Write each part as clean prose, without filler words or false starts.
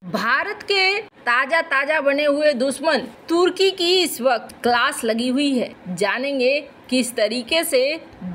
भारत के ताजा ताजा बने हुए दुश्मन तुर्की की इस वक्त क्लास लगी हुई है। जानेंगे किस तरीके से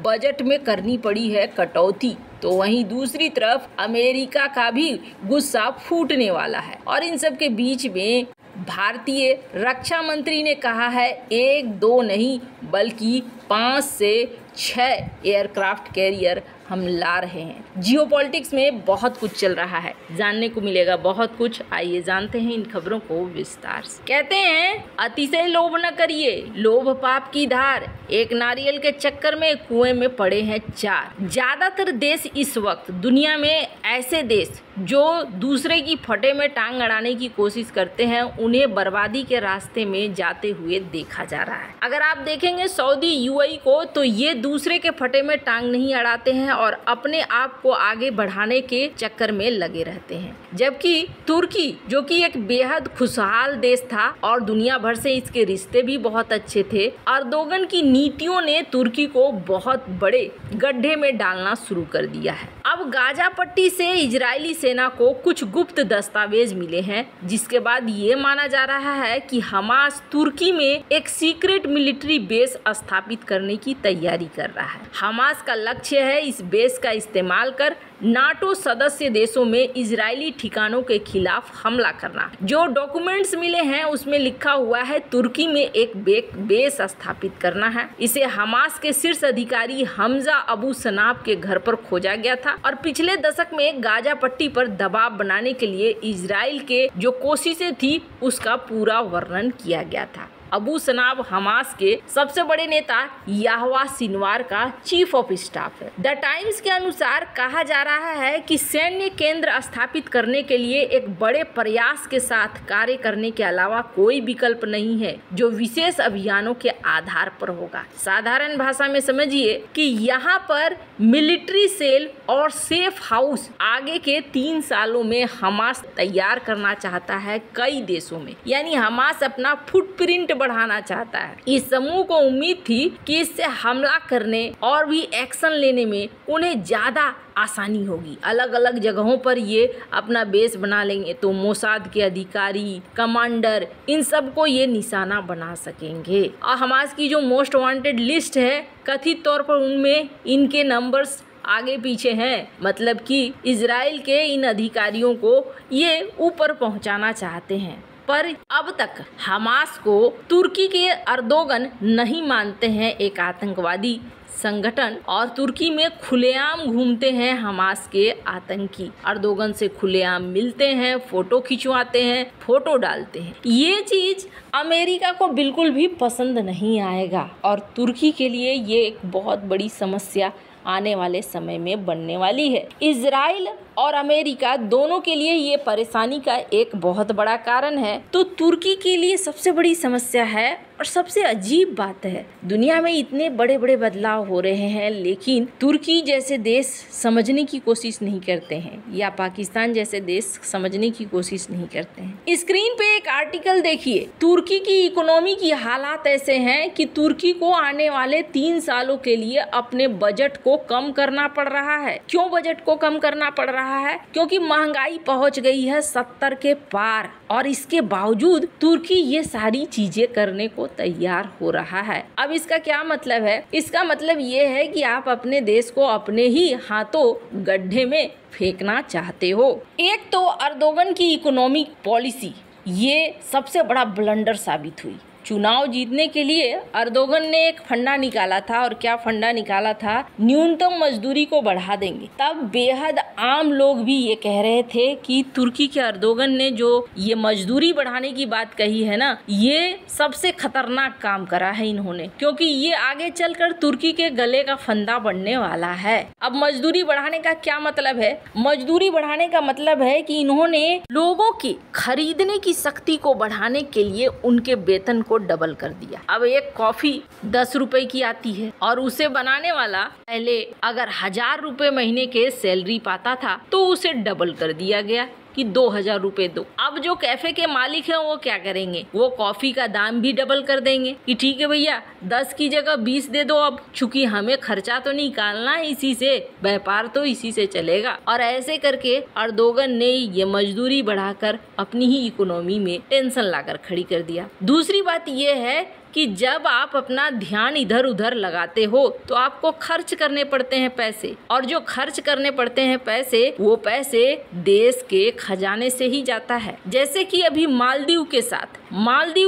बजट में करनी पड़ी है कटौती। तो वहीं दूसरी तरफ अमेरिका का भी गुस्सा फूटने वाला है और इन सब के बीच में भारतीय रक्षा मंत्री ने कहा है 1-2 नहीं बल्कि 5 से 6 एयरक्राफ्ट कैरियर हम ला रहे हैं। जियोपॉलिटिक्स में बहुत कुछ चल रहा है, जानने को मिलेगा बहुत कुछ। आइए जानते हैं इन खबरों को विस्तार से। कहते हैं अतिशय लोभ न करिए, लोभ पाप की धार। एक नारियल के चक्कर में कुएं में पड़े हैं 4। ज्यादातर देश इस वक्त दुनिया में ऐसे देश जो दूसरे की फटे में टांग अड़ाने की कोशिश करते हैं, उन्हें बर्बादी के रास्ते में जाते हुए देखा जा रहा है। अगर आप देखेंगे सऊदी यूएई को, तो ये दूसरे के फटे में टांग नहीं अड़ाते हैं और अपने आप को आगे बढ़ाने के चक्कर में लगे रहते हैं। जबकि तुर्की, जो कि एक बेहद खुशहाल देश था और दुनिया भर से इसके रिश्ते भी बहुत अच्छे थे, अर्दोगन की नीतियों ने तुर्की को बहुत बड़े गड्ढे में डालना शुरू कर दिया है। अब गाजा पट्टी से इजरायली सेना को कुछ गुप्त दस्तावेज मिले हैं, जिसके बाद ये माना जा रहा है कि हमास तुर्की में एक सीक्रेट मिलिट्री बेस स्थापित करने की तैयारी कर रहा है। हमास का लक्ष्य है इस बेस का इस्तेमाल कर नाटो सदस्य देशों में इजरायली ठिकानों के खिलाफ हमला करना। जो डॉक्यूमेंट्स मिले हैं उसमें लिखा हुआ है तुर्की में एक बेस स्थापित करना है। इसे हमास के शीर्ष अधिकारी हमजा अबू सनाब के घर पर खोजा गया था और पिछले दशक में गाजा पट्टी पर दबाव बनाने के लिए इजराइल के जो कोशिशें थी उसका पूरा वर्णन किया गया था। अबू सनाब हमास के सबसे बड़े नेता याहवा सिनवार का चीफ ऑफ स्टाफ है। द टाइम्स के अनुसार कहा जा रहा है कि सैन्य केंद्र स्थापित करने के लिए एक बड़े प्रयास के साथ कार्य करने के अलावा कोई विकल्प नहीं है जो विशेष अभियानों के आधार पर होगा। साधारण भाषा में समझिए कि यहाँ पर मिलिट्री सेल और सेफ हाउस आगे के 3 सालों में हमास तैयार करना चाहता है कई देशों में, यानी हमास अपना फुटप्रिंट बढ़ाना चाहता है। इस समूह को उम्मीद थी कि इससे हमला करने और भी एक्शन लेने में उन्हें ज्यादा आसानी होगी। अलग अलग जगहों पर ये अपना बेस बना लेंगे तो मोसाद के अधिकारी, कमांडर, इन सबको ये निशाना बना सकेंगे। और हमास की जो मोस्ट वांटेड लिस्ट है, कथित तौर पर उनमें इनके नंबर्स आगे पीछे हैं, मतलब कि इजराइल के इन अधिकारियों को ये ऊपर पहुंचाना चाहते हैं। पर अब तक हमास को तुर्की के अर्दोगन नहीं मानते हैं एक आतंकवादी संगठन और तुर्की में खुलेआम घूमते हैं हमास के आतंकी। अर्दोगन से खुलेआम मिलते हैं, फोटो खिंचवाते हैं, फोटो डालते हैं। ये चीज अमेरिका को बिल्कुल भी पसंद नहीं आएगा और तुर्की के लिए ये एक बहुत बड़ी समस्या आने वाले समय में बनने वाली है। इजराइल और अमेरिका दोनों के लिए ये परेशानी का एक बहुत बड़ा कारण है। तो तुर्की के लिए सबसे बड़ी समस्या है और सबसे अजीब बात है, दुनिया में इतने बड़े बड़े बदलाव हो रहे हैं लेकिन तुर्की जैसे देश समझने की कोशिश नहीं करते हैं या पाकिस्तान जैसे देश समझने की कोशिश नहीं करते हैं। स्क्रीन पे एक आर्टिकल देखिए। तुर्की की इकोनॉमी की हालात ऐसे हैं कि तुर्की को आने वाले 3 सालों के लिए अपने बजट को कम करना पड़ रहा है। क्यों बजट को कम करना पड़ रहा है? क्योंकि महंगाई पहुंच गई है 70 के पार और इसके बावजूद तुर्की ये सारी चीजें करने को तैयार हो रहा है। अब इसका क्या मतलब है? इसका मतलब ये है कि आप अपने देश को अपने ही हाथों गड्ढे में फेंकना चाहते हो। एक तो अर्दोगन की इकोनॉमिक पॉलिसी ये सबसे बड़ा ब्लंडर साबित हुई। चुनाव जीतने के लिए अर्दोगन ने एक फंडा निकाला था और क्या फंडा निकाला था? न्यूनतम मजदूरी को बढ़ा देंगे। तब बेहद आम लोग भी ये कह रहे थे कि तुर्की के अर्दोगन ने जो ये मजदूरी बढ़ाने की बात कही है ना, ये सबसे खतरनाक काम करा है इन्होंने, क्योंकि ये आगे चलकर तुर्की के गले का फंदा बनने वाला है। अब मजदूरी बढ़ाने का क्या मतलब है? मजदूरी बढ़ाने का मतलब है कि इन्होंने लोगों की खरीदने की शक्ति को बढ़ाने के लिए उनके वेतन को डबल कर दिया। अब एक कॉफी 10 रुपए की आती है और उसे बनाने वाला पहले अगर 1000 रुपए महीने के सैलरी पाता था तो उसे डबल कर दिया गया। कि 2000 रुपए दो। अब जो कैफे के मालिक हैं वो क्या करेंगे, वो कॉफी का दाम भी डबल कर देंगे कि ठीक है भैया 10 की जगह 20 दे दो, अब चूंकि हमें खर्चा तो निकालना है, इसी से व्यापार तो इसी से चलेगा। और ऐसे करके अर्दोगन ने ये मजदूरी बढ़ाकर अपनी ही इकोनॉमी में टेंशन लाकर खड़ी कर दिया। दूसरी बात ये है कि जब आप अपना ध्यान इधर उधर लगाते हो तो आपको खर्च करने पड़ते हैं पैसे, और जो खर्च करने पड़ते हैं पैसे, वो पैसे देश के खजाने से ही जाता है। जैसे कि अभी मालदीव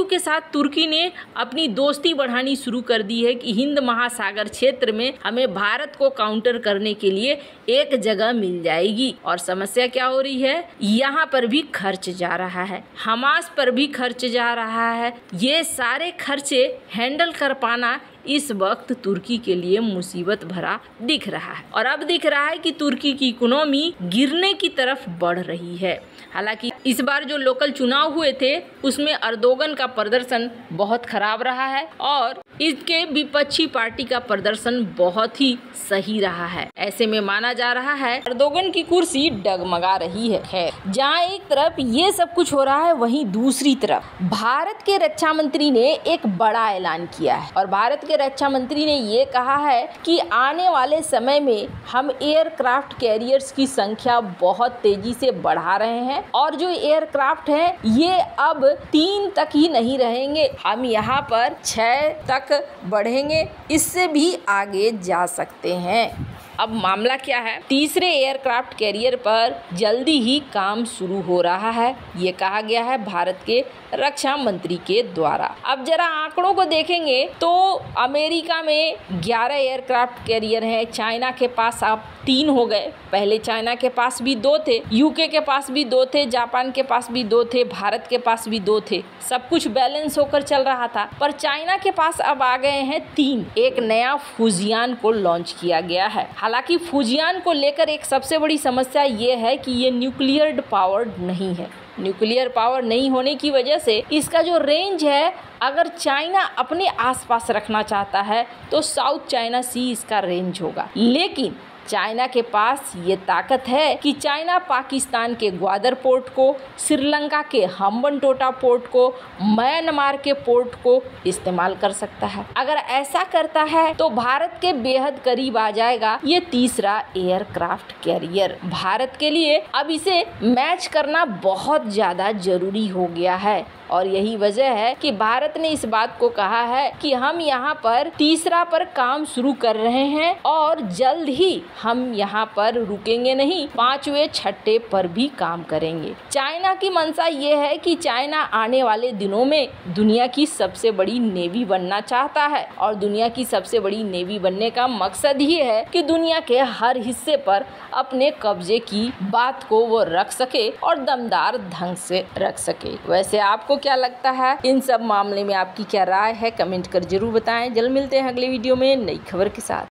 के साथ तुर्की ने अपनी दोस्ती बढ़ानी शुरू कर दी है कि हिंद महासागर क्षेत्र में हमें भारत को काउंटर करने के लिए एक जगह मिल जाएगी। और समस्या क्या हो रही है, यहाँ पर भी खर्च जा रहा है, हमास पर भी खर्च जा रहा है। ये सारे खर्चे हैंडल कर पाना इस वक्त तुर्की के लिए मुसीबत भरा दिख रहा है। और अब दिख रहा है कि तुर्की की इकोनॉमी गिरने की तरफ बढ़ रही है। हालांकि इस बार जो लोकल चुनाव हुए थे उसमें अर्दोगन का प्रदर्शन बहुत खराब रहा है और इसके विपक्षी पार्टी का प्रदर्शन बहुत ही सही रहा है। ऐसे में माना जा रहा है अर्दोगन की कुर्सी डगमगा रही है। जहां एक तरफ ये सब कुछ हो रहा है, वहीं दूसरी तरफ भारत के रक्षा मंत्री ने एक बड़ा ऐलान किया है। और भारत के रक्षा मंत्री ने ये कहा है कि आने वाले समय में हम एयरक्राफ्ट कैरियर्स की संख्या बहुत तेजी से बढ़ा रहे हैं, और जो एयरक्राफ्ट हैं ये अब 3 तक ही नहीं रहेंगे, हम यहाँ पर 6 तक बढ़ेंगे, इससे भी आगे जा सकते हैं। अब मामला क्या है, तीसरे एयरक्राफ्ट कैरियर पर जल्दी ही काम शुरू हो रहा है, ये कहा गया है भारत के रक्षा मंत्री के द्वारा। अब जरा आंकड़ों को देखेंगे तो अमेरिका में 11 एयरक्राफ्ट कैरियर हैं, चाइना के पास अब 3 हो गए, पहले चाइना के पास भी 2 थे, यूके के पास भी 2 थे, जापान के पास भी 2 थे, भारत के पास भी 2 थे, सब कुछ बैलेंस होकर चल रहा था। पर चाइना के पास अब आ गए हैं 3। एक नया फुजियान को लॉन्च किया गया है। हालांकि फुजियान को लेकर एक सबसे बड़ी समस्या ये है कि ये न्यूक्लियर पावर्ड नहीं है। न्यूक्लियर पावर नहीं होने की वजह से इसका जो रेंज है, अगर चाइना अपने आसपास रखना चाहता है तो साउथ चाइना सी इसका रेंज होगा। लेकिन चाइना के पास ये ताकत है कि चाइना पाकिस्तान के ग्वादर पोर्ट को, श्रीलंका के हम्बनटोटा पोर्ट को, म्यांमार के पोर्ट को इस्तेमाल कर सकता है। अगर ऐसा करता है तो भारत के बेहद करीब आ जाएगा ये तीसरा एयरक्राफ्ट कैरियर। भारत के लिए अब इसे मैच करना बहुत ज़्यादा जरूरी हो गया है, और यही वजह है कि भारत ने इस बात को कहा है कि हम यहाँ पर तीसरा पर काम शुरू कर रहे हैं और जल्द ही हम यहाँ पर रुकेंगे नहीं, 5वें 6ठे पर भी काम करेंगे। चाइना की मंशा ये है कि चाइना आने वाले दिनों में दुनिया की सबसे बड़ी नेवी बनना चाहता है, और दुनिया की सबसे बड़ी नेवी बनने का मकसद ही है कि दुनिया के हर हिस्से पर अपने कब्जे की बात को वो रख सके और दमदार ढंग से रख सके। वैसे आपको क्या लगता है, इन सब मामले में आपकी क्या राय है, कमेंट कर जरूर बताएं। जल्द मिलते हैं अगले वीडियो में नई खबर के साथ।